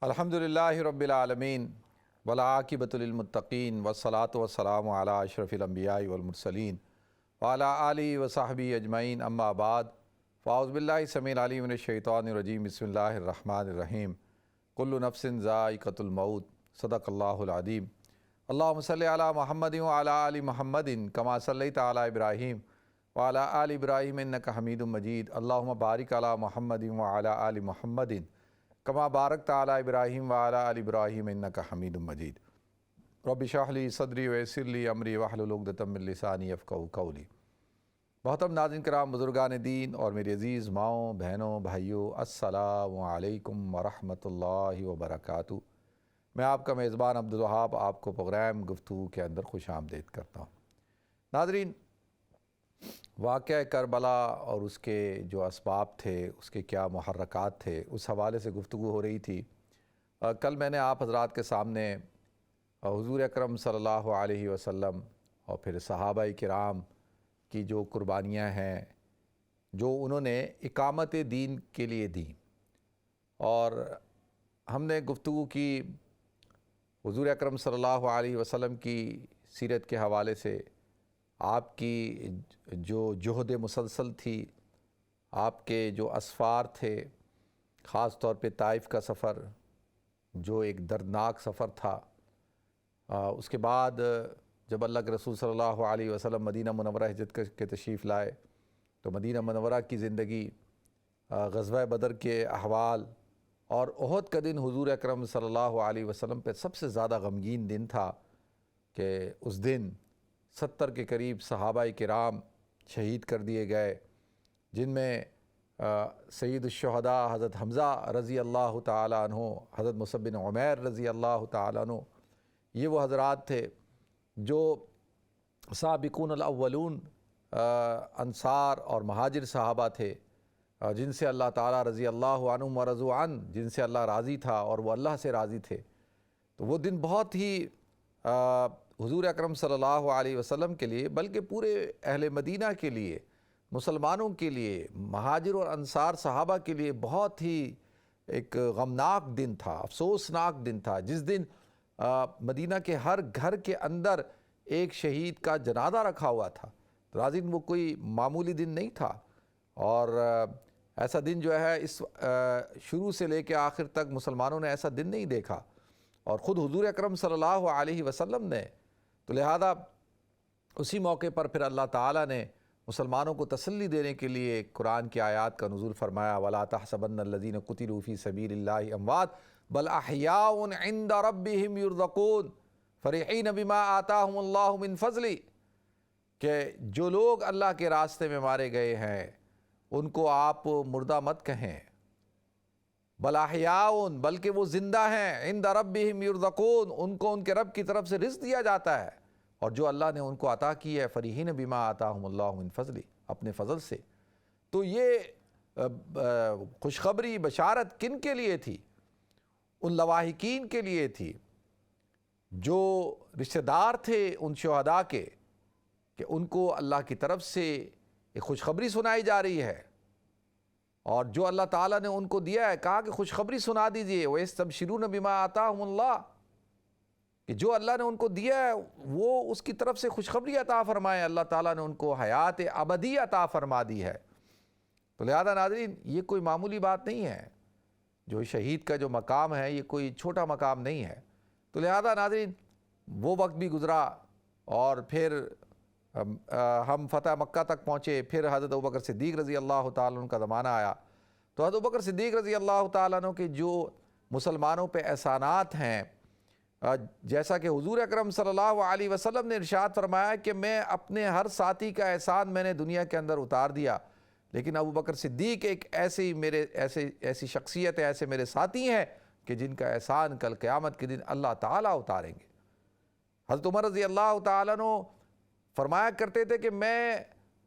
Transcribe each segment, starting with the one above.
الحمدللہ رب العالمین والعاقبۃ للمتقین والصلاۃ والسلام علی اشرف الانبیاء والمرسلین وعلی آلہ وصحبہ اجمعین اما بعد فاعوذ باللہ السمیع العلیم من الشیطان الرجیم بسم اللہ الرحمن الرحیم کل نفس ذائقۃ الموت صدق اللہ العظیم اللہم صلی علی محمد وعلی آل محمد کما صلیت علی ابراہیم وعلی آل ابراہیم انک حمید مجید اللہم بارک علی محمد وعلی آل محمد کما بارکت علی ابراہیم وعلی آل ابراہیم انک حمید مجید رب اشرح لی صدری ویسر لی امری واحلل عقدۃ من لسانی یفقہوا قولی۔ محترم ناظرین کرام، بزرگان دین اور میری عزیز ماؤں بہنوں بھائیوں، السلام علیکم ورحمۃ اللہ وبرکاتہ۔ میں آپ کا میزبان عبدالوہاب آپ کو پروگرام گفتگو کے اندر خوش آمدید کرتا ہوں۔ ناظرین، واقعہ کربلا اور اس کے جو اسباب تھے، اس کے کیا محرکات تھے، اس حوالے سے گفتگو ہو رہی تھی۔ کل میں نے آپ حضرات کے سامنے حضور اکرم صلی اللہ علیہ وسلم اور پھر صحابہ کرام کی جو قربانیاں ہیں جو انہوں نے اقامت دین کے لیے دیں، اور ہم نے گفتگو کی حضور اکرم صلی اللہ علیہ وسلم کی سیرت کے حوالے سے، آپ کی جو جہد مسلسل تھی، آپ کے جو اسفار تھے، خاص طور پہ طائف کا سفر جو ایک دردناک سفر تھا۔ اس کے بعد جب اللہ کے رسول صلی اللہ علیہ وسلم مدینہ منورہ ہجرت کے تشریف لائے تو مدینہ منورہ کی زندگی، غزوہ بدر کے احوال اور احد کا دن حضور اکرم صلی اللہ علیہ وسلم پہ سب سے زیادہ غمگین دن تھا کہ اس دن 70 کے قریب صحابہ کرام شہید کر دیے گئے، جن میں سید الشہداء حضرت حمزہ رضی اللہ تعالیٰ عنہ، حضرت مصعب بن عمیر رضی اللہ تعالیٰ عنہ، یہ وہ حضرات تھے جو سابقون الاولون انصار اور مہاجر صحابہ تھے، جن سے اللہ تعالیٰ رضی اللہ عنہم ورضوا عنہ، جن سے اللہ راضی تھا اور وہ اللہ سے راضی تھے۔ تو وہ دن بہت ہی حضور اکرم صلی اللہ علیہ وسلم کے لیے، بلکہ پورے اہل مدینہ کے لیے، مسلمانوں کے لیے، مہاجر اور انصار صحابہ کے لیے بہت ہی ایک غمناک دن تھا، افسوسناک دن تھا، جس دن مدینہ کے ہر گھر کے اندر ایک شہید کا جنازہ رکھا ہوا تھا۔ ناظرین، وہ کوئی معمولی دن نہیں تھا، اور ایسا دن جو ہے اس شروع سے لے کے آخر تک مسلمانوں نے ایسا دن نہیں دیکھا، اور خود حضور اکرم صلی اللہ علیہ وسلم نے، تو لہذا اسی موقع پر پھر اللہ تعالیٰ نے مسلمانوں کو تسلی دینے کے لیے قرآن کی آیات کا نزول فرمایا، وَلَا تَحْسَبَنَّ الَّذِينَ قُتِلُوا فِي سَبِيلِ اللَّهِ أَمْوَاتٌ بَلْ أَحْيَاءٌ عِندَ رَبِّهِمْ يُرْزَقُونَ فَرِحِينَ بِمَا آتَاهُمُ اللَّهُ مِنْ فَضْلِهِ، کہ جو لوگ اللہ کے راستے میں مارے گئے ہیں ان کو آپ مردہ مت کہیں، بل احیاء، بلکہ وہ زندہ ہیں، عند ربہم یرزقون، ان کو ان کے رب کی طرف سے رزق دیا جاتا ہے، اور جو اللہ نے ان کو عطا کی ہے، فریحین بما آتاہم اللہ من فضل، اپنے فضل سے۔ تو یہ خوشخبری بشارت کن کے لیے تھی؟ ان لواحقین کے لیے تھی جو رشتہ دار تھے ان شہداء کے، کہ ان کو اللہ کی طرف سے ایک خوشخبری سنائی جا رہی ہے، اور جو اللہ تعالیٰ نے ان کو دیا ہے، کہا کہ خوشخبری سنا دیجئے، وَيَسْتَبْشِرُونَ بِمَا آتَاهُمُ اللَّهُ، کہ جو اللہ نے ان کو دیا ہے وہ اس کی طرف سے خوشخبری عطا فرمائے، اللہ تعالیٰ نے ان کو حیات ابدی عطا فرما دی ہے۔ تو لہذا ناظرین، یہ کوئی معمولی بات نہیں ہے، جو شہید کا جو مقام ہے یہ کوئی چھوٹا مقام نہیں ہے۔ تو لہذا ناظرین، وہ وقت بھی گزرا، اور پھر ہم فتح مکہ تک پہنچے، پھر حضرت ابوبکر صدیق رضی اللہ تعالیٰ عنہ کا زمانہ آیا۔ تو حضرت ابوبکر صدیق رضی اللہ تعالیٰ عنہ کے جو مسلمانوں پہ احسانات ہیں، جیسا کہ حضور اکرم صلی اللہ علیہ وسلم نے ارشاد فرمایا کہ میں اپنے ہر ساتھی کا احسان میں نے دنیا کے اندر اتار دیا، لیکن ابوبکر صدیق ایک ایسی شخصیت ہے، ایسے میرے ساتھی ہیں کہ جن کا احسان کل قیامت کے دن اللہ تعالیٰ اتاریں گے۔ حضرت عمر رضی اللہ تعالیٰ عنہ فرمایا کرتے تھے کہ میں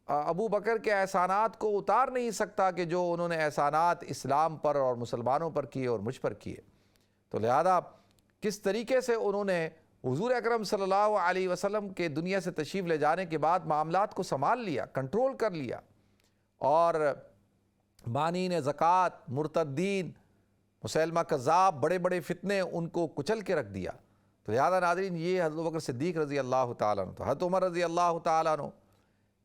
ابو بکر کے احسانات کو اتار نہیں سکتا کہ جو انہوں نے احسانات اسلام پر اور مسلمانوں پر کیے اور مجھ پر کیے۔ تو لہذا کس طریقے سے انہوں نے حضور اکرم صلی اللہ علیہ وسلم کے دنیا سے تشریف لے جانے کے بعد معاملات کو سنبھال لیا، کنٹرول کر لیا، اور مانعین زکوٰۃ، مرتدین مسیلمہ کذاب، بڑے بڑے فتنے ان کو کچل کے رکھ دیا۔ تو لہذا ناظرین یہ حضرت ابوبکر صدیق رضی اللہ تعالیٰ عنہ، تو حضرت عمر رضی اللہ تعالیٰ عنہ،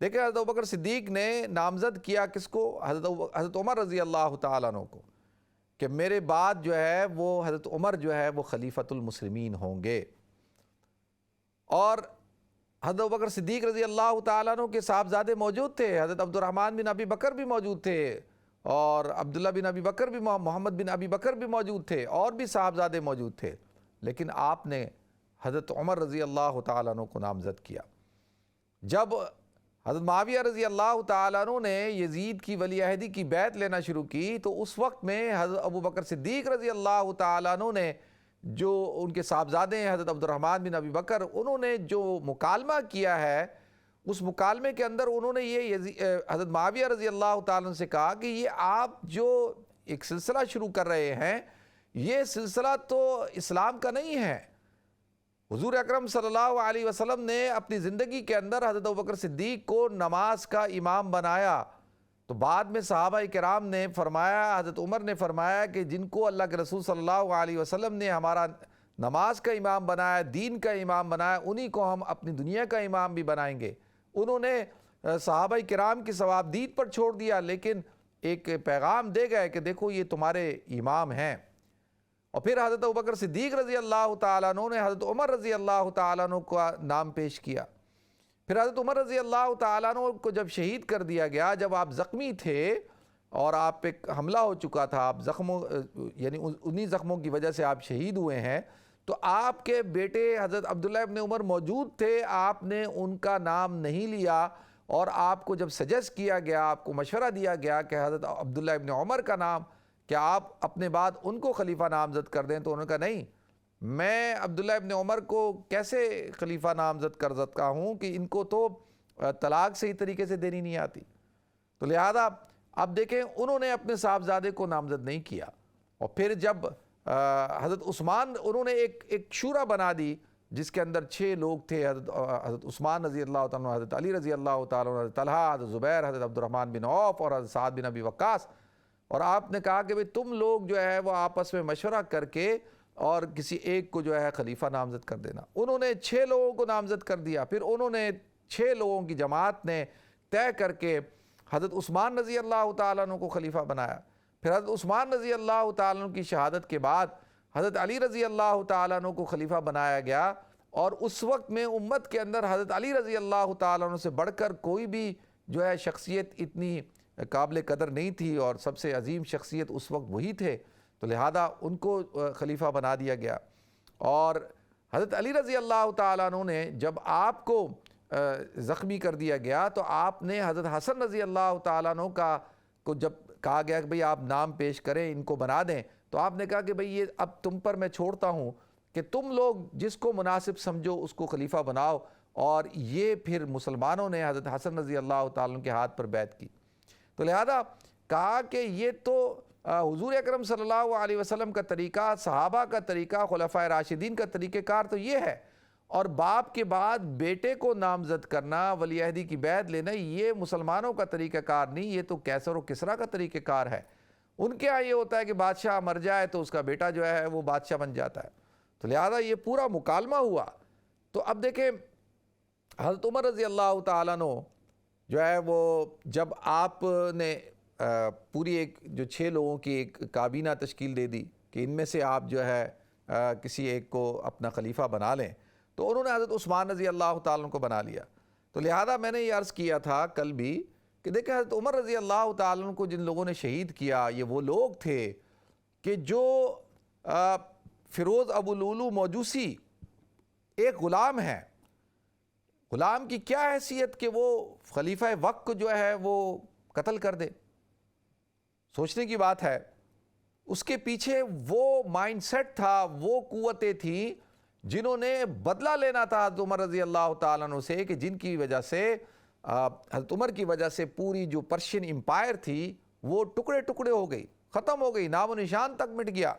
دیکھیں حضرت ابوبکر صدیق نے نامزد کیا کس کو؟ حضرت عمر رضی اللہ تعالیٰ عنہ کو، کہ میرے بعد جو ہے وہ حضرت عمر جو ہے وہ خلیفۃ المسلمین ہوں گے۔ اور حضرت ابوبکر صدیق رضی اللہ تعالیٰ عنہ کے صاحبزادے موجود تھے، حضرت عبد الرحمن بن ابی بکر بھی موجود تھے، اور عبداللہ بن ابی بکر بھی، محمد بن ابی بکر بھی موجود تھے، اور بھی صاحبزادے موجود تھے، لیکن آپ نے حضرت عمر رضی اللہ تعالیٰ عنہ کو نامزد کیا۔ جب حضرت معاویہ رضی اللہ تعالیٰ عنہ نے یزید کی ولی عہدی کی بیعت لینا شروع کی، تو اس وقت میں حضرت ابوبکر صدیق رضی اللہ تعالیٰ عنہ نے، جو ان کے صاحبزادے ہیں حضرت عبد الرحمن بن ابی بکر، انہوں نے جو مکالمہ کیا ہے، اس مکالمے کے اندر انہوں نے یہ حضرت معاویہ رضی اللہ تعالیٰ عنہ سے کہا کہ یہ آپ جو ایک سلسلہ شروع کر رہے ہیں، یہ سلسلہ تو اسلام کا نہیں ہے۔ حضور اکرم صلی اللہ علیہ وسلم نے اپنی زندگی کے اندر حضرت ابوبکر صدیق کو نماز کا امام بنایا، تو بعد میں صحابہ کرام نے فرمایا، حضرت عمر نے فرمایا کہ جن کو اللہ کے رسول صلی اللہ علیہ وسلم نے ہمارا نماز کا امام بنایا، دین کا امام بنایا، انہی کو ہم اپنی دنیا کا امام بھی بنائیں گے۔ انہوں نے صحابہ کرام کی ثوابدید پر چھوڑ دیا، لیکن ایک پیغام دے گئے کہ دیکھو یہ تمہارے امام ہیں۔ اور پھر حضرت ابوبکر صدیق رضی اللہ تعالیٰ عنہ نے حضرت عمر رضی اللہ تعالیٰ عنہ کا نام پیش کیا۔ پھر حضرت عمر رضی اللہ تعالیٰ عنہ کو جب شہید کر دیا گیا، جب آپ زخمی تھے اور آپ پہ حملہ ہو چکا تھا، آپ زخموں یعنی انہی زخموں کی وجہ سے آپ شہید ہوئے ہیں، تو آپ کے بیٹے حضرت عبداللہ ابن عمر موجود تھے، آپ نے ان کا نام نہیں لیا، اور آپ کو جب سجیسٹ کیا گیا، آپ کو مشورہ دیا گیا کہ حضرت عبداللہ ابن عمر کا نام، کہ آپ اپنے بعد ان کو خلیفہ نامزد کر دیں، تو انہوں نے کہا نہیں، میں عبداللہ ابن عمر کو کیسے خلیفہ نامزد کر سکتا ہوں کہ ان کو تو طلاق صحیح طریقے سے دینی نہیں آتی۔ تو لہذا اب دیکھیں انہوں نے اپنے صاحبزادے کو نامزد نہیں کیا۔ اور پھر جب حضرت عثمان، انہوں نے ایک شورا بنا دی جس کے اندر 6 لوگ تھے، حضرت عثمان رضی اللہ تعالیٰ عنہ، حضرت علی رضی اللہ تعالیٰ عنہ، حضرت طلحہ، حضرت زبیر، حضرت عبد الرحمن بن عوف اور حضرت سعد بن ابی وقاص۔ اور آپ نے کہا کہ بھئی تم لوگ جو ہے وہ آپس میں مشورہ کر کے اور کسی ایک کو جو ہے خلیفہ نامزد کر دینا۔ انہوں نے 6 لوگوں کو نامزد کر دیا، پھر انہوں نے 6 لوگوں کی جماعت نے طے کر کے حضرت عثمان رضی اللہ تعالیٰ عنہ کو خلیفہ بنایا۔ پھر حضرت عثمان رضی اللہ تعالیٰ عنہ کی شہادت کے بعد حضرت علی رضی اللہ تعالیٰ عنہ کو خلیفہ بنایا گیا، اور اس وقت میں امت کے اندر حضرت علی رضی اللہ تعالیٰ عنہ سے بڑھ کر کوئی بھی جو ہے شخصیت اتنی قابل قدر نہیں تھی، اور سب سے عظیم شخصیت اس وقت وہی تھے، تو لہذا ان کو خلیفہ بنا دیا گیا۔ اور حضرت علی رضی اللہ تعالیٰ عنہ نے جب آپ کو زخمی کر دیا گیا، تو آپ نے حضرت حسن رضی اللہ تعالیٰ عنہ کو جب کہا گیا کہ بھئی آپ نام پیش کریں، ان کو بنا دیں، تو آپ نے کہا کہ بھئی یہ اب تم پر میں چھوڑتا ہوں کہ تم لوگ جس کو مناسب سمجھو اس کو خلیفہ بناؤ۔ اور یہ پھر مسلمانوں نے حضرت حسن رضی اللہ تعالیٰ عنہ کے ہاتھ پر بیعت کی۔ تو لہذا کہا کہ یہ تو حضور اکرم صلی اللہ علیہ وسلم کا طریقہ، صحابہ کا طریقہ، خلفائے راشدین کا طریقہ کار تو یہ ہے، اور باپ کے بعد بیٹے کو نامزد کرنا، ولی عہدی کی بیعت لینا، یہ مسلمانوں کا طریقہ کار نہیں، یہ تو کیسر و کسریٰ کا طریقہ کار ہے۔ ان کے ہاں یہ ہوتا ہے کہ بادشاہ مر جائے تو اس کا بیٹا جو ہے وہ بادشاہ بن جاتا ہے۔ تو لہذا یہ پورا مکالمہ ہوا۔ تو اب دیکھیں حضرت عمر رضی اللہ تعالیٰ عنہ جو ہے وہ جب آپ نے پوری ایک جو 6 لوگوں کی ایک کابینہ تشکیل دے دی کہ ان میں سے آپ جو ہے کسی ایک کو اپنا خلیفہ بنا لیں، تو انہوں نے حضرت عثمان رضی اللہ تعالیٰ عنہ کو بنا لیا۔ تو لہذا میں نے یہ عرض کیا تھا کل بھی کہ دیکھیں حضرت عمر رضی اللہ تعالیٰ عنہ کو جن لوگوں نے شہید کیا، یہ وہ لوگ تھے کہ جو فیروز ابو لولو موجوسی ایک غلام ہے، غلام کی کیا حیثیت کہ وہ خلیفہ وقت کو جو ہے وہ قتل کر دے؟ سوچنے کی بات ہے۔ اس کے پیچھے وہ مائنڈ سیٹ تھا، وہ قوتیں تھیں جنہوں نے بدلہ لینا تھا حضرت عمر رضی اللہ تعالیٰ عنہ سے، کہ جن کی وجہ سے حضرت عمر کی وجہ سے پوری جو پرشین امپائر تھی وہ ٹکڑے ٹکڑے ہو گئی، ختم ہو گئی، نام و نشان تک مٹ گیا۔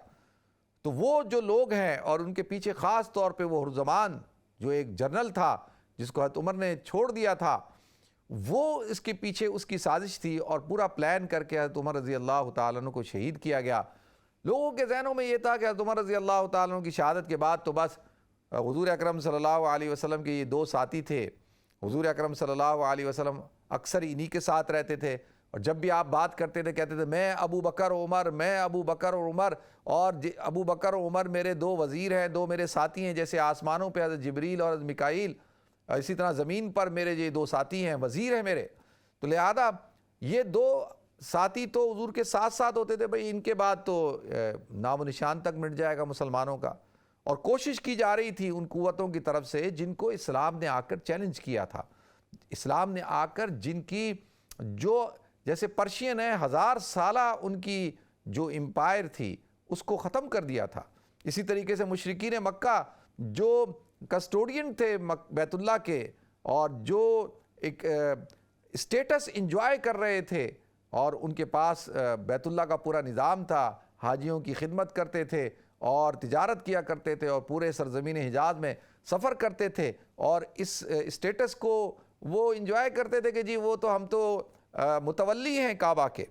تو وہ جو لوگ ہیں، اور ان کے پیچھے خاص طور پہ وہ ہرزمان جو ایک جنرل تھا جس کو حضرت عمر نے چھوڑ دیا تھا، وہ اس کے پیچھے اس کی سازش تھی، اور پورا پلان کر کے حضرت عمر رضی اللہ تعالیٰ عنہ کو شہید کیا گیا۔ لوگوں کے ذہنوں میں یہ تھا کہ حضرت عمر رضی اللہ تعالیٰ عنہ کی شہادت کے بعد تو بس حضور اکرم صلی اللہ علیہ وسلم کے یہ دو ساتھی تھے، حضور اکرم صلی اللہ علیہ وسلم اکثر انہی کے ساتھ رہتے تھے، اور جب بھی آپ بات کرتے تھے کہتے تھے میں ابو بکر و عمر، میں ابو بکر اور عمر، اور ابو بکر و عمر میرے دو وزیر ہیں، دو میرے ساتھی ہیں، جیسے آسمانوں پہ حضرت جبریل اور حضرت میکائیل، اسی طرح زمین پر میرے یہ دو ساتھی ہیں، وزیر ہیں میرے۔ تو لہذا یہ دو ساتھی تو حضور کے ساتھ ساتھ ہوتے تھے، بھئی ان کے بعد تو نام و نشان تک مٹ جائے گا مسلمانوں کا۔ اور کوشش کی جا رہی تھی ان قوتوں کی طرف سے جن کو اسلام نے آ کر چیلنج کیا تھا، اسلام نے آ کر جن کی جو جیسے پرشین ہے 1000 سالہ ان کی جو امپائر تھی اس کو ختم کر دیا تھا۔ اسی طریقے سے مشرکین مکہ جو کسٹوڈین تھے بیت اللہ کے، اور جو ایک اسٹیٹس انجوائے کر رہے تھے، اور ان کے پاس بیت اللہ کا پورا نظام تھا، حاجیوں کی خدمت کرتے تھے اور تجارت کیا کرتے تھے اور پورے سرزمین حجاز میں سفر کرتے تھے، اور اس اسٹیٹس کو وہ انجوائے کرتے تھے کہ جی وہ تو ہم تو متولی ہیں کعبہ کے۔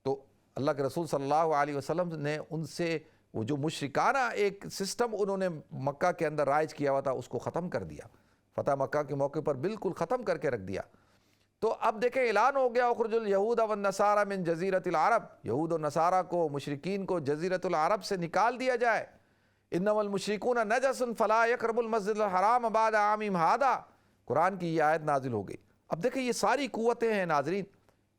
تو اللہ کے رسول صلی اللہ علیہ وسلم نے ان سے وہ جو مشرکانہ ایک سسٹم انہوں نے مکہ کے اندر رائج کیا ہوا تھا اس کو ختم کر دیا، فتح مکہ کے موقع پر بالکل ختم کر کے رکھ دیا۔ تو اب دیکھیں اعلان ہو گیا اخرج الیہود والنصارى من جزیرۃ العرب، یہود و نصارہ کو، مشرکین کو جزیرۃ العرب سے نکال دیا جائے۔ انما المشرکون نجس فلا یقربوا المسجد الحرام بعد عامهم ھذا، قرآن کی یہ آیت نازل ہو گئی۔ اب دیکھیں یہ ساری قوتیں ہیں ناظرین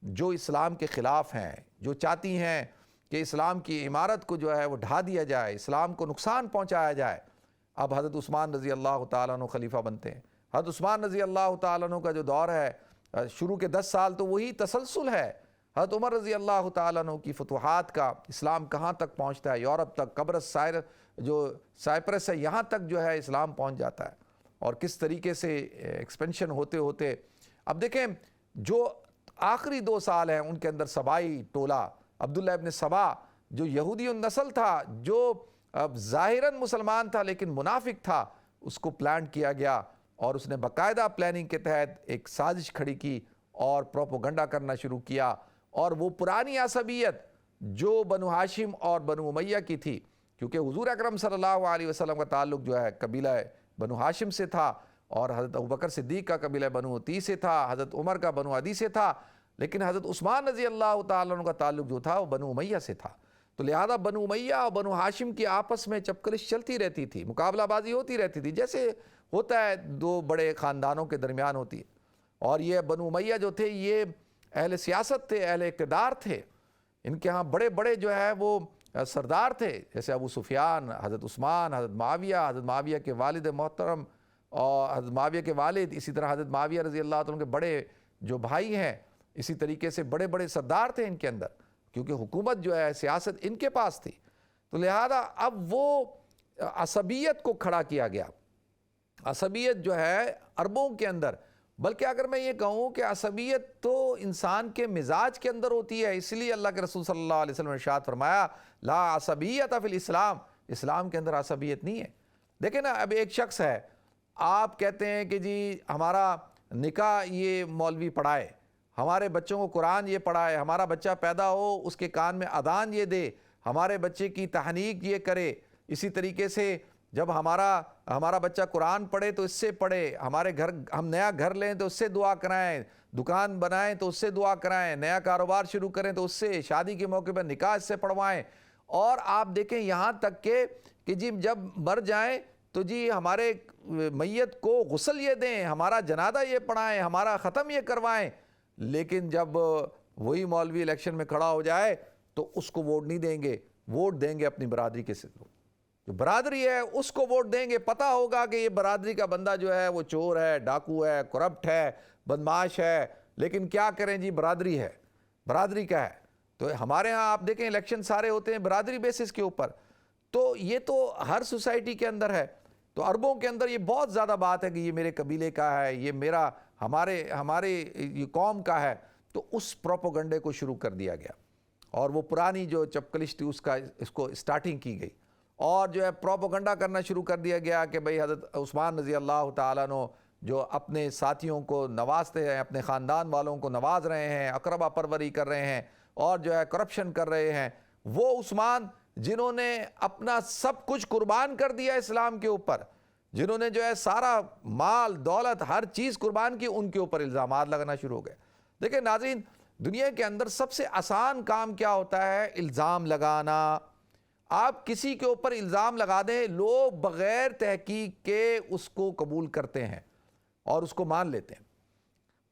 جو اسلام کے خلاف ہیں، جو چاہتی ہیں کہ اسلام کی عمارت کو جو ہے وہ ڈھا دیا جائے، اسلام کو نقصان پہنچایا جائے۔ اب حضرت عثمان رضی اللہ تعالیٰ عنہ خلیفہ بنتے ہیں۔ حضرت عثمان رضی اللہ تعالیٰ عنہ کا جو دور ہے شروع کے 10 سال تو وہی تسلسل ہے۔ حضرت عمر رضی اللہ تعالیٰ عنہ کی فتوحات کا، اسلام کہاں تک پہنچتا ہے، یورپ تک، قبرص جو سائپرس ہے یہاں تک جو ہے اسلام پہنچ جاتا ہے، اور کس طریقے سے ایکسپینشن ہوتے ہوتے اب دیکھیں جو آخری 2 سال ہیں ان کے اندر سبائی ٹولہ عبداللہ ابن سبا جو یہودی النسل تھا، جو اب ظاہراً مسلمان تھا لیکن منافق تھا، اس کو پلان کیا گیا، اور اس نے باقاعدہ پلاننگ کے تحت ایک سازش کھڑی کی اور پروپوگنڈا کرنا شروع کیا، اور وہ پرانی عصبیت جو بنو ہاشم اور بنو امیہ کی تھی، کیونکہ حضور اکرم صلی اللہ علیہ وسلم کا تعلق جو ہے قبیلہ بنو ہاشم سے تھا، اور حضرت ابوبکر صدیق کا قبیلہ بنو عتی سے تھا، حضرت عمر کا بنو عدی سے تھا، لیکن حضرت عثمان رضی اللہ تعالیٰ عنہ کا تعلق جو تھا وہ بنو امیہ سے تھا۔ تو لہذا بنو امیہ اور بنو ہاشم کی آپس میں چپکلش چلتی رہتی تھی، مقابلہ بازی ہوتی رہتی تھی، جیسے ہوتا ہے 2 بڑے خاندانوں کے درمیان ہوتی ہے۔ اور یہ بنو امیہ جو تھے یہ اہل سیاست تھے، اہل اقتدار تھے، ان کے ہاں بڑے بڑے جو ہے وہ سردار تھے، جیسے ابو سفیان، حضرت عثمان، حضرت معاویہ کے والد محترم، اور حضرت معاویہ کے والد، اسی طرح حضرت معاویہ رضی اللہ عنہ کے بڑے جو بھائی ہیں، اسی طریقے سے بڑے بڑے سردار تھے ان کے اندر، کیونکہ حکومت جو ہے سیاست ان کے پاس تھی۔ تو لہذا اب وہ عصبیت کو کھڑا کیا گیا، عصبیت جو ہے عربوں کے اندر، بلکہ اگر میں یہ کہوں کہ عصبیت تو انسان کے مزاج کے اندر ہوتی ہے، اس لیے اللہ کے رسول صلی اللہ علیہ وسلم نے ارشاد فرمایا لا عصبیت فی الاسلام، اسلام کے اندر عصبیت نہیں ہے۔ دیکھیں نا، اب ایک شخص ہے، آپ کہتے ہیں کہ جی ہمارا نکاح یہ مولوی پڑھائے، ہمارے بچوں کو قرآن یہ پڑھائے، ہمارا بچہ پیدا ہو اس کے کان میں اذان یہ دے، ہمارے بچے کی تحنیک یہ کرے، اسی طریقے سے جب ہمارا بچہ قرآن پڑھے تو اس سے پڑھے، ہمارے گھر ہم نیا گھر لیں تو اس سے دعا کرائیں، دکان بنائیں تو اس سے دعا کرائیں، نیا کاروبار شروع کریں تو اس سے، شادی کے موقع پر نکاح اس سے پڑھوائیں، اور آپ دیکھیں یہاں تک کہ جی جب مر جائیں تو جی ہمارے میت کو غسل یہ دیں، ہمارا جنازہ یہ پڑھائیں، ہمارا ختم یہ کروائیں، لیکن جب وہی مولوی الیکشن میں کھڑا ہو جائے تو اس کو ووٹ نہیں دیں گے، ووٹ دیں گے اپنی برادری کے سے، جو برادری ہے اس کو ووٹ دیں گے، پتہ ہوگا کہ یہ برادری کا بندہ جو ہے وہ چور ہے، ڈاکو ہے، کرپٹ ہے، بدمعاش ہے، لیکن کیا کریں جی برادری ہے، برادری کا ہے۔ تو ہمارے ہاں آپ دیکھیں الیکشن سارے ہوتے ہیں برادری بیسس کے اوپر، تو یہ تو ہر سوسائٹی کے اندر ہے۔ تو عربوں کے اندر یہ بہت زیادہ بات ہے کہ یہ میرے قبیلے کا ہے، یہ میرا ہمارے یہ قوم کا ہے، تو اس پروپوگنڈے کو شروع کر دیا گیا، اور وہ پرانی جو چپکلش تھی اس کو سٹارٹنگ کی گئی، اور جو ہے پروپوگنڈا کرنا شروع کر دیا گیا کہ بھئی حضرت عثمان رضی اللہ تعالیٰ عنہ جو اپنے ساتھیوں کو نوازتے ہیں، اپنے خاندان والوں کو نواز رہے ہیں، اقربا پروری کر رہے ہیں، اور جو ہے کرپشن کر رہے ہیں، وہ عثمان جنہوں نے اپنا سب کچھ قربان کر دیا اسلام کے اوپر، جنہوں نے جو ہے سارا مال دولت ہر چیز قربان کی، ان کے اوپر الزامات لگانا شروع ہو گئے۔ دیکھیں ناظرین، دنیا کے اندر سب سے آسان کام کیا ہوتا ہے؟ الزام لگانا۔ آپ کسی کے اوپر الزام لگا دیں، لوگ بغیر تحقیق کے اس کو قبول کرتے ہیں اور اس کو مان لیتے ہیں۔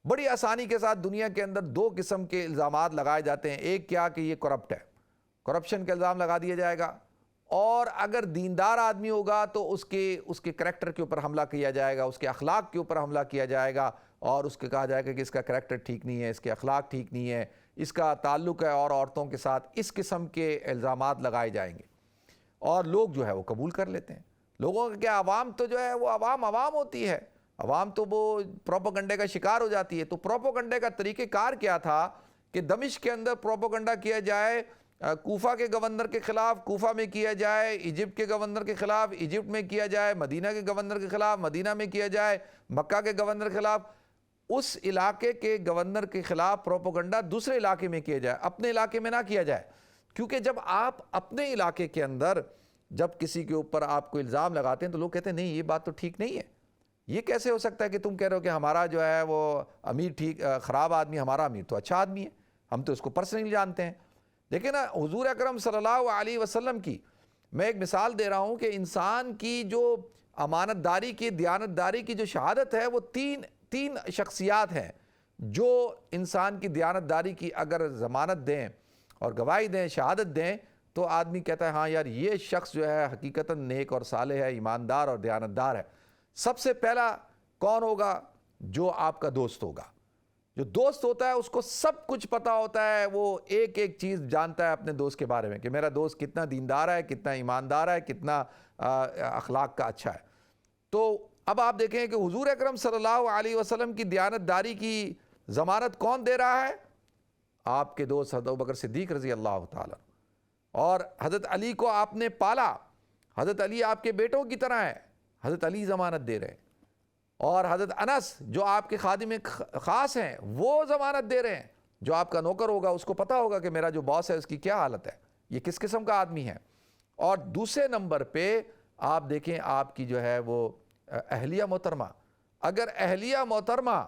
بڑی آسانی کے ساتھ دنیا کے اندر دو قسم کے الزامات لگائے جاتے ہیں۔ ایک کیا کہ یہ کرپٹ ہے، کرپشن کا الزام لگا دیا جائے گا، اور اگر دیندار آدمی ہوگا تو اس کے کریکٹر کے اوپر حملہ کیا جائے گا، اس کے اخلاق کے اوپر حملہ کیا جائے گا، اور اس کے کہا جائے گا کہ اس کا کریکٹر ٹھیک نہیں ہے، اس کے اخلاق ٹھیک نہیں ہے، اس کا تعلق ہے اور عورتوں کے ساتھ۔ اس قسم کے الزامات لگائے جائیں گے اور لوگ جو ہے وہ قبول کر لیتے ہیں۔ لوگوں کا کیا، عوام تو جو ہے وہ عوام ہوتی ہے، عوام تو وہ پروپیگنڈے کا شکار ہو جاتی ہے۔ تو پروپیگنڈے کا طریقہ کار کیا تھا کہ دمشق کے اندر پروپیگنڈا کیا جائے، کوفہ کے گورنر کے خلاف کوفہ میں کیا جائے، ایجپٹ کے گورنر کے خلاف ایجپٹ میں کیا جائے، مدینہ کے گورنر کے خلاف مدینہ میں کیا جائے، مکہ کے گورنر کے خلاف، اس علاقے کے گورنر کے خلاف پروپیگنڈا دوسرے علاقے میں کیا جائے، اپنے علاقے میں نہ کیا جائے۔ کیونکہ جب آپ اپنے علاقے کے اندر جب کسی کے اوپر آپ کو الزام لگاتے ہیں تو لوگ کہتے ہیں نہیں یہ بات تو ٹھیک نہیں ہے، یہ کیسے ہو سکتا ہے کہ تم کہہ رہے ہو کہ ہمارا جو ہے وہ امیر ٹھیک خراب آدمی، ہمارا امیر تو اچھا آدمی ہے، ہم تو اس کو پرسنلی جانتے ہیں۔ دیکھیں نا، حضور اکرم صلی اللہ علیہ وسلم کی میں ایک مثال دے رہا ہوں کہ انسان کی جو امانت داری کی، دیانت داری کی جو شہادت ہے، وہ تین شخصیات ہیں جو انسان کی دیانت داری کی اگر ضمانت دیں اور گواہی دیں، شہادت دیں، تو آدمی کہتا ہے ہاں یار یہ شخص جو ہے حقیقتاً نیک اور صالح ہے، ایماندار اور دیانت دار ہے۔ سب سے پہلا کون ہوگا؟ جو آپ کا دوست ہوگا۔ جو دوست ہوتا ہے اس کو سب کچھ پتا ہوتا ہے، وہ ایک ایک چیز جانتا ہے اپنے دوست کے بارے میں کہ میرا دوست کتنا دیندار ہے، کتنا ایماندار ہے، کتنا اخلاق کا اچھا ہے۔ تو اب آپ دیکھیں کہ حضور اکرم صلی اللہ علیہ وسلم کی دیانت داری کی ضمانت کون دے رہا ہے؟ آپ کے دوست حضرت ابوبکر صدیق رضی اللہ تعالیٰ۔ اور حضرت علی کو آپ نے پالا، حضرت علی آپ کے بیٹوں کی طرح ہے، حضرت علی ضمانت دے رہے ہیں۔ اور حضرت انس جو آپ کے خادم خاص ہیں وہ ضمانت دے رہے ہیں۔ جو آپ کا نوکر ہوگا اس کو پتا ہوگا کہ میرا جو باس ہے اس کی کیا حالت ہے، یہ کس قسم کا آدمی ہے۔ اور دوسرے نمبر پہ آپ دیکھیں آپ کی جو ہے وہ اہلیہ محترمہ، اگر اہلیہ محترمہ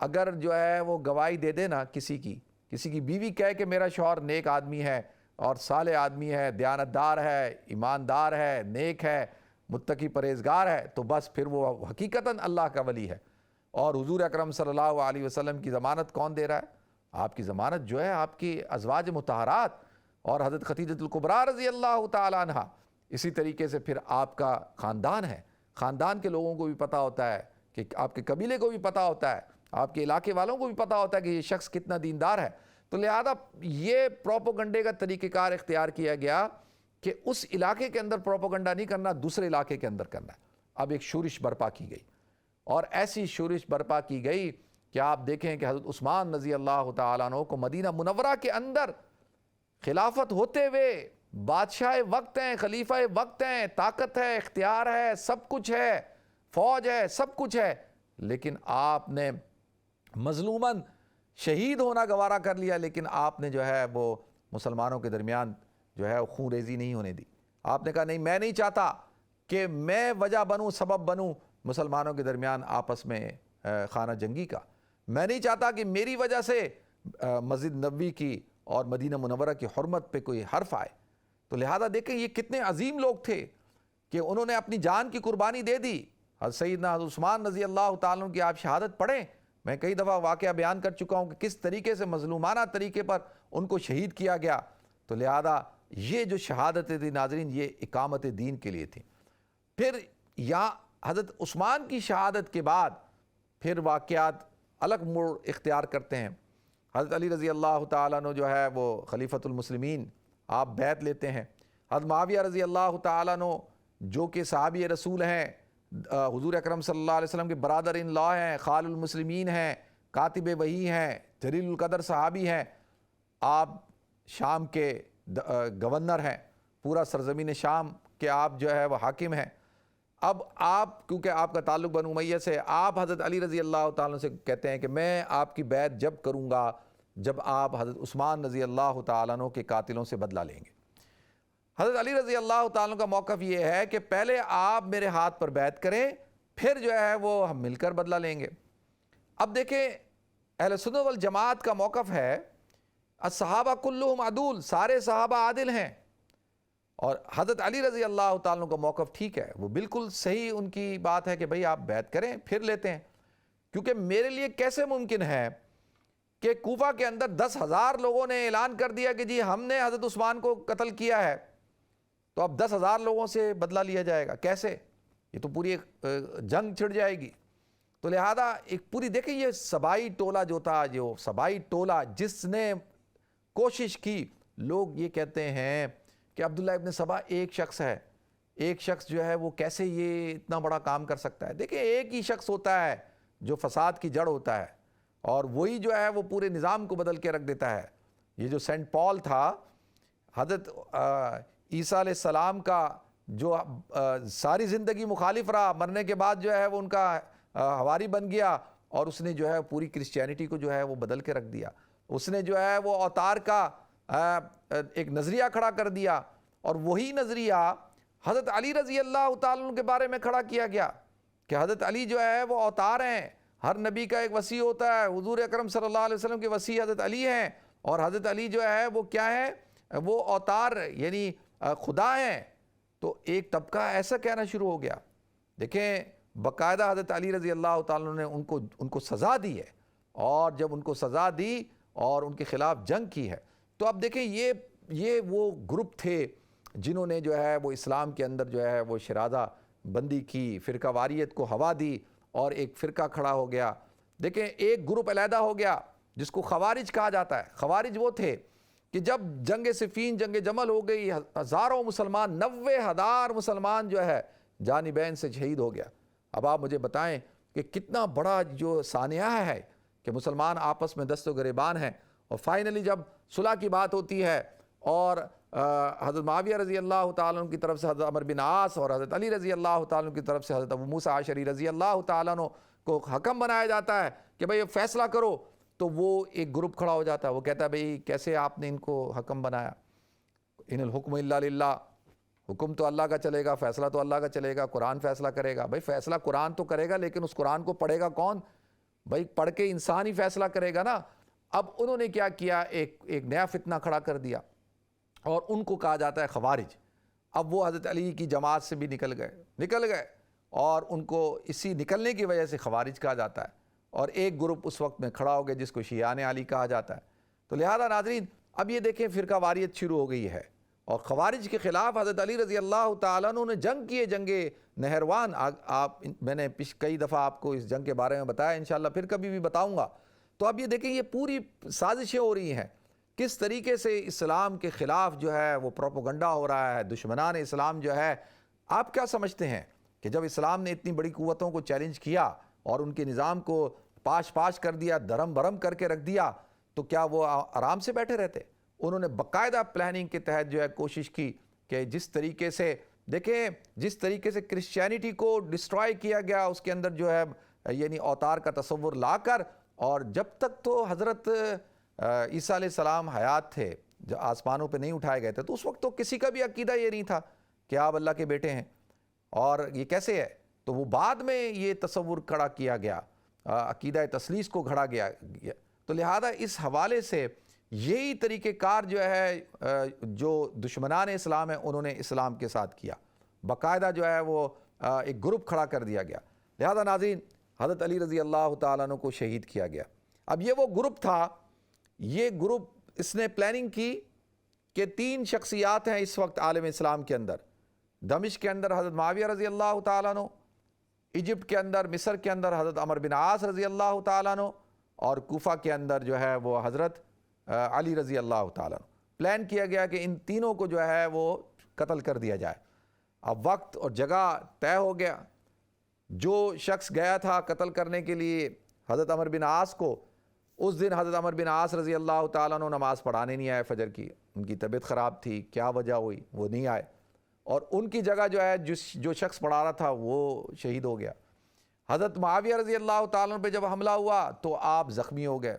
اگر جو ہے وہ گواہی دے دے نا کسی کی بیوی کہے کہ میرا شوہر نیک آدمی ہے اور صالح آدمی ہے، دیانت دار ہے، ایماندار ہے، نیک ہے، متقی پرہیزگار ہے، تو بس پھر وہ حقیقتاً اللہ کا ولی ہے۔ اور حضور اکرم صلی اللہ علیہ وسلم کی ضمانت کون دے رہا ہے؟ آپ کی ضمانت جو ہے آپ کی ازواج مطہرات اور حضرت خدیجہ الکبریٰ رضی اللہ تعالیٰ عنہ۔ اسی طریقے سے پھر آپ کا خاندان ہے، خاندان کے لوگوں کو بھی پتہ ہوتا ہے کہ آپ کے قبیلے کو بھی پتہ ہوتا ہے، آپ کے علاقے والوں کو بھی پتہ ہوتا ہے کہ یہ شخص کتنا دیندار ہے۔ تو لہذا یہ پروپیگنڈے کا طریقہ کار اختیار کیا گیا کہ اس علاقے کے اندر پروپیگنڈا نہیں کرنا، دوسرے علاقے کے اندر کرنا ہے۔ اب ایک شورش برپا کی گئی، اور ایسی شورش برپا کی گئی کہ آپ دیکھیں کہ حضرت عثمان رضی اللہ تعالیٰ عنہ کو مدینہ منورہ کے اندر خلافت ہوتے ہوئے بادشاہ وقت ہیں، خلیفہ وقت ہیں، طاقت ہے، اختیار ہے، سب کچھ ہے، فوج ہے، سب کچھ ہے، لیکن آپ نے مظلوماً شہید ہونا گوارا کر لیا، لیکن آپ نے جو ہے وہ مسلمانوں کے درمیان جو ہے خون ریزی نہیں ہونے دی۔ آپ نے کہا نہیں، میں نہیں چاہتا کہ میں وجہ بنوں، سبب بنوں مسلمانوں کے درمیان آپس میں خانہ جنگی کا۔ میں نہیں چاہتا کہ میری وجہ سے مسجد نبوی کی اور مدینہ منورہ کی حرمت پہ کوئی حرف آئے۔ تو لہذا دیکھیں یہ کتنے عظیم لوگ تھے کہ انہوں نے اپنی جان کی قربانی دے دی۔ حضرت سیدنا حضرت عثمان رضی اللہ تعالیٰ عنہ کی آپ شہادت پڑھیں، میں کئی دفعہ واقعہ بیان کر چکا ہوں کہ کس طریقے سے مظلومانہ طریقے پر ان کو شہید کیا گیا۔ تو لہذا یہ جو شہادتیں تھی ناظرین، یہ اقامت دین کے لیے تھی۔ پھر یہاں حضرت عثمان کی شہادت کے بعد پھر واقعات الگ موڑ اختیار کرتے ہیں۔ حضرت علی رضی اللہ تعالیٰ عنہ جو ہے وہ خلیفۃ المسلمین، آپ بیعت لیتے ہیں۔ حضرت معاویہ رضی اللہ تعالیٰ عنہ جو کہ صحابی رسول ہیں، حضور اکرم صلی اللہ علیہ وسلم کے برادر ان لا ہیں، خال المسلمین ہیں، کاتب وحی ہیں، جلیل القدر صحابی ہیں، آپ شام کے گورنر ہیں، پورا سرزمین شام کے آپ جو ہے وہ حاکم ہیں۔ اب آپ کیونکہ آپ کا تعلق بنو امیہ سے، آپ حضرت علی رضی اللہ تعالیٰ سے کہتے ہیں کہ میں آپ کی بیعت جب کروں گا جب آپ حضرت عثمان رضی اللہ تعالیٰ عنہ کے قاتلوں سے بدلہ لیں گے۔ حضرت علی رضی اللہ تعالیٰ کا موقف یہ ہے کہ پہلے آپ میرے ہاتھ پر بیعت کریں، پھر جو ہے وہ ہم مل کر بدلہ لیں گے۔ اب دیکھیں اہل سنت والجماعت کا موقف ہے الصحابہ کلہم عدول، سارے صحابہ عادل ہیں، اور حضرت علی رضی اللہ تعالیٰ کا موقف ٹھیک ہے، وہ بالکل صحیح ان کی بات ہے کہ بھئی آپ بیعت کریں پھر لیتے ہیں۔ کیونکہ میرے لیے کیسے ممکن ہے کہ کوفہ کے اندر 10,000 لوگوں نے اعلان کر دیا کہ جی ہم نے حضرت عثمان کو قتل کیا ہے، تو اب 10,000 لوگوں سے بدلہ لیا جائے گا کیسے؟ یہ تو پوری ایک جنگ چھڑ جائے گی۔ تو لہذا ایک پوری دیکھیں یہ سبائی ٹولہ جو تھا، جو سبائی ٹولہ جس نے کوشش کی، لوگ یہ کہتے ہیں کہ عبداللہ ابن سبا ایک شخص ہے، ایک شخص جو ہے وہ کیسے یہ اتنا بڑا کام کر سکتا ہے۔ دیکھیں ایک ہی شخص ہوتا ہے جو فساد کی جڑ ہوتا ہے، اور وہی جو ہے وہ پورے نظام کو بدل کے رکھ دیتا ہے۔ یہ جو سینٹ پال تھا، حضرت عیسیٰ علیہ السلام کا جو ساری زندگی مخالف رہا، مرنے کے بعد جو ہے وہ ان کا حواری بن گیا، اور اس نے جو ہے پوری کرسچینٹی کو جو ہے وہ بدل کے رکھ دیا۔ اس نے جو ہے وہ اوتار کا ایک نظریہ کھڑا کر دیا، اور وہی نظریہ حضرت علی رضی اللہ تعالیٰ کے بارے میں کھڑا کیا گیا کہ حضرت علی جو ہے وہ اوتار ہیں، ہر نبی کا ایک وصی ہوتا ہے، حضور اکرم صلی اللہ علیہ وسلم کے وصی حضرت علی ہیں، اور حضرت علی جو ہے وہ کیا ہے، وہ اوتار یعنی خدا ہیں۔ تو ایک طبقہ ایسا کہنا شروع ہو گیا۔ دیکھیں باقاعدہ حضرت علی رضی اللہ تعالیٰ نے ان کو سزا دی ہے، اور جب ان کو سزا دی اور ان کے خلاف جنگ کی ہے، تو اب دیکھیں یہ وہ گروپ تھے جنہوں نے جو ہے وہ اسلام کے اندر جو ہے وہ شرازہ بندی کی، فرقہ واریت کو ہوا دی، اور ایک فرقہ کھڑا ہو گیا۔ دیکھیں ایک گروپ علیحدہ ہو گیا جس کو خوارج کہا جاتا ہے۔ خوارج وہ تھے کہ جب جنگ صفین، جنگ جمل ہو گئی، ہزاروں مسلمان، 90,000 مسلمان جو ہے جانبین سے شہید ہو گیا۔ اب آپ مجھے بتائیں کہ کتنا بڑا جو سانحہ ہے کہ مسلمان آپس میں دست و گریبان ہیں، اور فائنلی جب صلح کی بات ہوتی ہے، اور حضرت معاویہ رضی اللہ تعالیٰ عنہ کی طرف سے حضرت عمر بن عاص، اور حضرت علی رضی اللہ تعالیٰ عنہ کی طرف سے حضرت ابو موسیٰ اشعری رضی اللہ تعالیٰ عنہ کو حکم بنایا جاتا ہے کہ بھئی فیصلہ کرو، تو وہ ایک گروپ کھڑا ہو جاتا ہے، وہ کہتا ہے بھئی کیسے آپ نے ان کو حکم بنایا؟ ان الحکم الا للہ، حکم تو اللہ کا چلے گا، فیصلہ تو اللہ کا چلے گا، قرآن فیصلہ کرے گا۔ بھئی فیصلہ قرآن تو کرے گا، لیکن اس قرآن کو پڑھے گا کون؟ بھئی پڑھ کے انسان ہی فیصلہ کرے گا نا۔ اب انہوں نے کیا کیا، ایک نیا فتنہ کھڑا کر دیا، اور ان کو کہا جاتا ہے خوارج۔ اب وہ حضرت علی کی جماعت سے بھی نکل گئے، اور ان کو اسی نکلنے کی وجہ سے خوارج کہا جاتا ہے، اور ایک گروپ اس وقت میں کھڑا ہو گیا جس کو شیعان علی کہا جاتا ہے۔ تو لہذا ناظرین اب یہ دیکھیں فرقہ واریت شروع ہو گئی ہے، اور خوارج کے خلاف حضرت علی رضی اللہ تعالیٰ عنہ نے جنگ کی ہے، جنگ نہروان۔ میں نے کئی دفعہ آپ کو اس جنگ کے بارے میں بتایا، انشاءاللہ پھر کبھی بھی بتاؤں گا۔ تو اب یہ دیکھیں یہ پوری سازشیں ہو رہی ہیں، کس طریقے سے اسلام کے خلاف جو ہے وہ پروپیگنڈا ہو رہا ہے، دشمنان اسلام جو ہے۔ آپ کیا سمجھتے ہیں کہ جب اسلام نے اتنی بڑی قوتوں کو چیلنج کیا اور ان کے نظام کو پاش کر دیا، دھرم برم کر کے رکھ دیا، تو کیا وہ آرام سے بیٹھے رہتے؟ انہوں نے باقاعدہ پلاننگ کے تحت جو ہے کوشش کی کہ جس طریقے سے دیکھیں، جس طریقے سے کرسچینٹی کو ڈسٹرائے کیا گیا، اس کے اندر جو ہے یعنی اوتار کا تصور لا کر، اور جب تک تو حضرت عیسیٰ علیہ السلام حیات تھے، جو آسمانوں پہ نہیں اٹھائے گئے تھے، تو اس وقت تو کسی کا بھی عقیدہ یہ نہیں تھا کہ آپ اللہ کے بیٹے ہیں، اور یہ کیسے ہے؟ تو وہ بعد میں یہ تصور کھڑا کیا گیا، عقیدہ تثلیث کو گھڑا گیا۔ تو لہذا اس حوالے سے یہی طریقہ کار جو ہے جو دشمنان اسلام ہیں انہوں نے اسلام کے ساتھ کیا، باقاعدہ جو ہے وہ ایک گروپ کھڑا کر دیا گیا۔ لہذا ناظرین حضرت علی رضی اللہ تعالیٰ عنہ کو شہید کیا گیا۔ اب یہ وہ گروپ تھا، یہ گروپ اس نے پلاننگ کی کہ 3 شخصیات ہیں اس وقت عالم اسلام کے اندر۔ دمشق کے اندر حضرت معاویہ رضی اللہ تعالیٰ عنہ، ایجپٹ کے اندر، مصر کے اندر حضرت عمر بن عاص رضی اللہ تعالیٰ عنہ، اور کوفہ کے اندر جو ہے وہ حضرت علی رضی اللہ تعالیٰ عنہ۔ پلان کیا گیا کہ ان تینوں کو جو ہے وہ قتل کر دیا جائے۔ اب وقت اور جگہ طے ہو گیا۔ جو شخص گیا تھا قتل کرنے کے لیے حضرت عمر بن عاص کو، اس دن حضرت عمر بن عاص رضی اللہ تعالیٰ عنہ نماز پڑھانے نہیں آئے فجر کی، ان کی طبیعت خراب تھی، کیا وجہ ہوئی وہ نہیں آئے، اور ان کی جگہ جو ہے جو شخص پڑھا رہا تھا وہ شہید ہو گیا۔ حضرت معاویہ رضی اللہ تعالیٰ عنہ پہ جب حملہ ہوا تو آپ زخمی ہو گئے،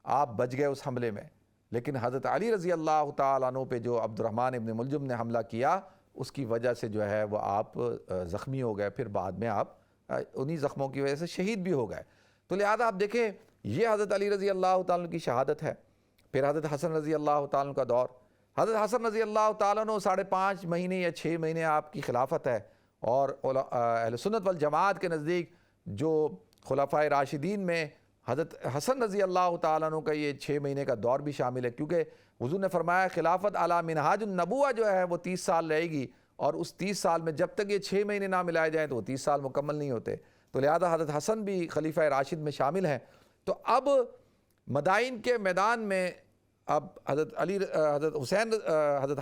آپ بچ گئے اس حملے میں، لیکن حضرت علی رضی اللہ تعالیٰ عنہ پہ جو عبد الرحمن ابن ملجم نے حملہ کیا اس کی وجہ سے جو ہے وہ آپ زخمی ہو گئے، پھر بعد میں آپ انہی زخموں کی وجہ سے شہید بھی ہو گئے۔ تو لہذا آپ دیکھیں یہ حضرت علی رضی اللہ تعالیٰ عنہ کی شہادت ہے۔ پھر حضرت حسن رضی اللہ تعالیٰ عنہ کا دور، حضرت حسن رضی اللہ تعالیٰ عنہ 5.5 مہینے یا 6 مہینے آپ کی خلافت ہے، اور اہل سنت والجماعت کے نزدیک جو خلفائے راشدین میں حضرت حسن رضی اللہ تعالیٰ عنہ کا یہ 6 مہینے کا دور بھی شامل ہے، کیونکہ حضور نے فرمایا خلافت علی منہاج النبوہ جو ہے وہ 30 سال رہے گی، اور اس 30 سال میں جب تک یہ 6 مہینے نہ ملائے جائیں تو وہ 30 سال مکمل نہیں ہوتے۔ تو لہذا حضرت حسن بھی خلیفہ راشد میں شامل ہیں۔ تو اب مدائن کے میدان میں اب حضرت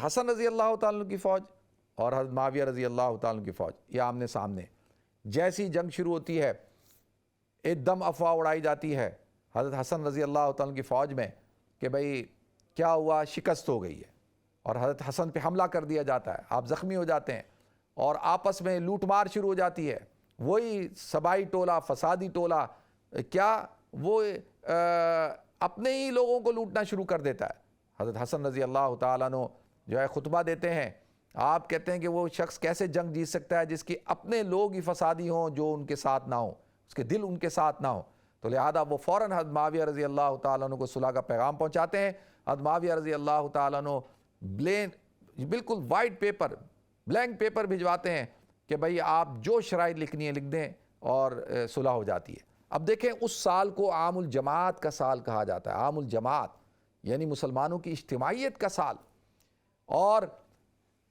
حسن رضی اللہ تعالیٰ عنہ کی فوج اور حضرت معاویہ رضی اللہ تعالیٰ عنہ کی فوج یہ آمنے سامنے، جیسی جنگ شروع ہوتی ہے ایک دم افواہ اڑائی جاتی ہے حضرت حسن رضی اللہ تعالیٰ عنہ کی فوج میں کہ بھئی کیا ہوا، شکست ہو گئی ہے، اور حضرت حسن پہ حملہ کر دیا جاتا ہے، آپ زخمی ہو جاتے ہیں، اور آپس میں لوٹ مار شروع ہو جاتی ہے۔ وہی سبائی ٹولہ، فسادی ٹولہ کیا وہ اپنے ہی لوگوں کو لوٹنا شروع کر دیتا ہے۔ حضرت حسن رضی اللہ تعالیٰ عنہ جو ہے خطبہ دیتے ہیں، آپ کہتے ہیں کہ وہ شخص کیسے جنگ جیت سکتا ہے جس کی اپنے لوگ ہی فسادی ہوں، جو ان کے ساتھ نہ ہوں، اس کے دل ان کے ساتھ نہ ہوں۔ تو لہذا وہ فوراً حضرت معاویہ رضی اللہ تعالیٰ عنہ کو صلح کا پیغام پہنچاتے ہیں۔ حضرت معاویہ رضی اللہ تعالیٰ عنہ بالکل وائٹ پیپر، بلینک پیپر بھجواتے ہیں کہ بھئی آپ جو شرائط لکھنی ہے لکھ دیں، اور صلح ہو جاتی ہے۔ اب دیکھیں اس سال کو عام الجماعت کا سال کہا جاتا ہے، عام الجماعت یعنی مسلمانوں کی اجتماعیت کا سال، اور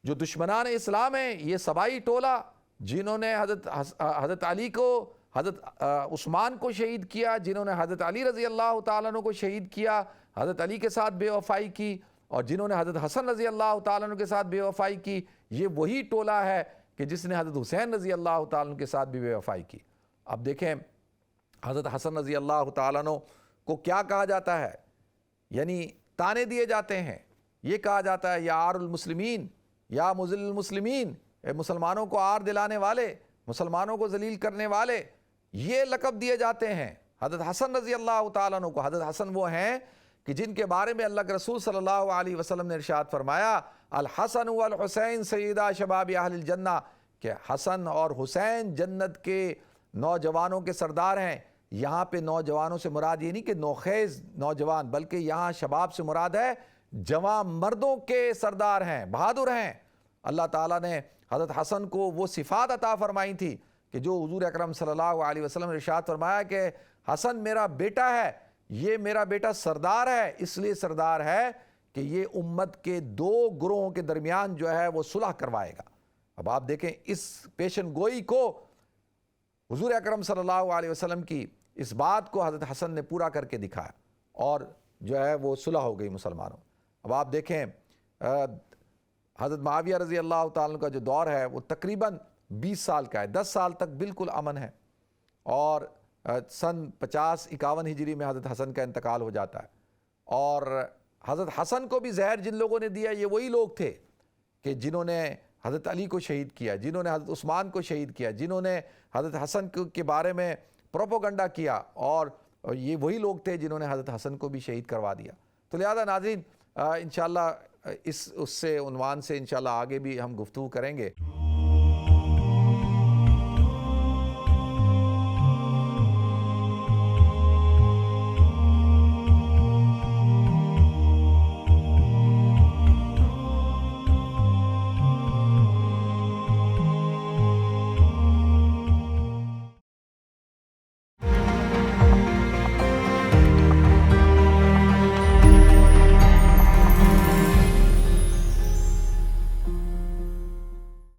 جو دشمنان اسلام ہیں یہ سبائی ٹولہ جنہوں نے حضرت علی کو، حضرت عثمان کو شہید کیا، جنہوں نے حضرت علی رضی اللہ تعالیٰ عنہ کو شہید کیا، حضرت علی کے ساتھ بے وفائی کی، اور جنہوں نے حضرت حسن رضی اللہ تعالیٰ عنہ کے ساتھ بے وفائی کی، یہ وہی ٹولہ ہے کہ جس نے حضرت حسین رضی اللہ تعالیٰ عنہ کے ساتھ بھی بے وفائی کی۔ اب دیکھیں حضرت حسن رضی اللہ تعالیٰ عنہ کو کیا کہا جاتا ہے، یعنی تانے دیے جاتے ہیں، یہ کہا جاتا ہے یا عار المسلمین، یا مذل المسلمین، اے مسلمانوں کو عار دلانے والے، مسلمانوں کو ذلیل کرنے والے، یہ لقب دیے جاتے ہیں حضرت حسن رضی اللہ تعالیٰ عنہ کو۔ حضرت حسن وہ ہیں کہ جن کے بارے میں اللہ کے رسول صلی اللہ علیہ وسلم نے ارشاد فرمایا الحسن والحسین سیدہ شباب اہل الجنہ، کہ حسن اور حسین جنت کے نوجوانوں کے سردار ہیں۔ یہاں پہ نوجوانوں سے مراد یہ نہیں کہ نوخیز نوجوان، بلکہ یہاں شباب سے مراد ہے جوان مردوں کے سردار ہیں، بہادر ہیں۔ اللہ تعالیٰ نے حضرت حسن کو وہ صفات عطا فرمائی تھی کہ جو حضور اکرم صلی اللہ علیہ وسلم نے ارشاد فرمایا کہ حسن میرا بیٹا ہے، یہ میرا بیٹا سردار ہے، اس لیے سردار ہے کہ یہ امت کے 2 گروہوں کے درمیان جو ہے وہ صلح کروائے گا۔ اب آپ دیکھیں اس پیشن گوئی کو، حضور اکرم صلی اللہ علیہ وسلم کی اس بات کو حضرت حسن نے پورا کر کے دکھایا، اور جو ہے وہ صلح ہو گئی مسلمانوں۔ اب آپ دیکھیں حضرت معاویہ رضی اللہ تعالیٰ کا جو دور ہے وہ تقریباً 20 سال کا ہے، 10 سال تک بالکل امن ہے، اور سن 50-51 ہجری میں حضرت حسن کا انتقال ہو جاتا ہے۔ اور حضرت حسن کو بھی زہر جن لوگوں نے دیا یہ وہی لوگ تھے کہ جنہوں نے حضرت علی کو شہید کیا، جنہوں نے حضرت عثمان کو شہید کیا، جنہوں نے حضرت حسن کے بارے میں پروپوگنڈا کیا، اور یہ وہی لوگ تھے جنہوں نے حضرت حسن کو بھی شہید کروا دیا۔ تو لہذا ناظرین انشاءاللہ اس سے عنوان سے انشاءاللہ آگے بھی ہم گفتگو کریں گے۔